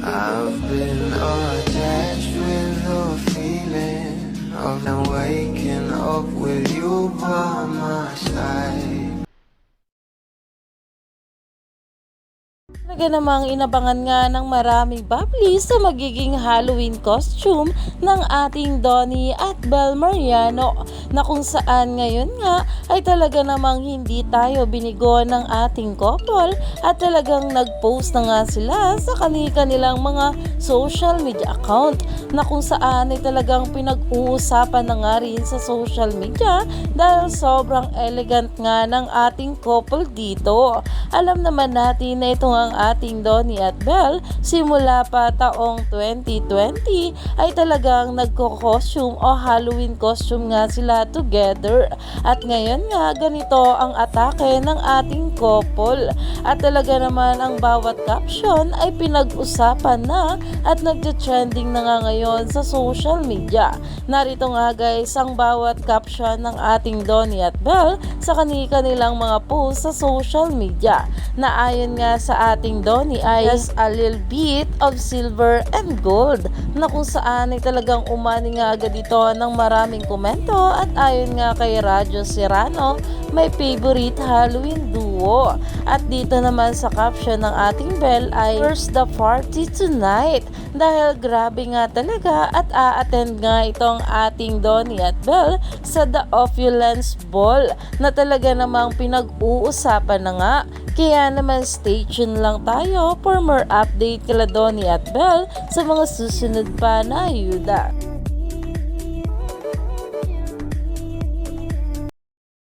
I've been attached with the feeling of now waking up with you by my side. Talaga namang inabangan nga ng maraming babli sa magiging Halloween costume ng ating Donnie at Bel Mariano, na kung saan ngayon nga ay talaga namang hindi tayo binigo ng ating couple at talagang nag-post na nga sila sa kanilang mga social media account, na kung saan ay talagang pinag-uusapan na nga rin sa social media dahil sobrang elegant nga ng ating couple dito. Alam naman natin na ito ang ating Donnie at Bel simula pa taong 2020 ay talagang nagko-costume o Halloween costume nga sila together, at ngayon nga ganito ang atake ng ating couple, at talaga naman ang bawat caption ay pinag-usapan na at nagte-trending na nga ngayon sa social media. Narito nga guys ang bawat caption ng ating Donnie at Bel sa kanilang mga post sa social media, na ayon nga sa ating Donnie ay just a little bit of silver and gold, na kung saan ay talagang umani nga agad ito ng maraming komento, at ayon nga kay Radyo Serrano, may favorite Halloween duo. At dito naman sa caption ng ating Bel ay "Where's the party tonight?" Dahil grabe nga talaga at a-attend nga itong ating Donnie at Bel sa The Opulence Ball, na talaga namang pinag-uusapan na nga. Kaya naman stay tuned lang tayo for more update kala Donnie at Bel sa mga susunod pa na ayuda.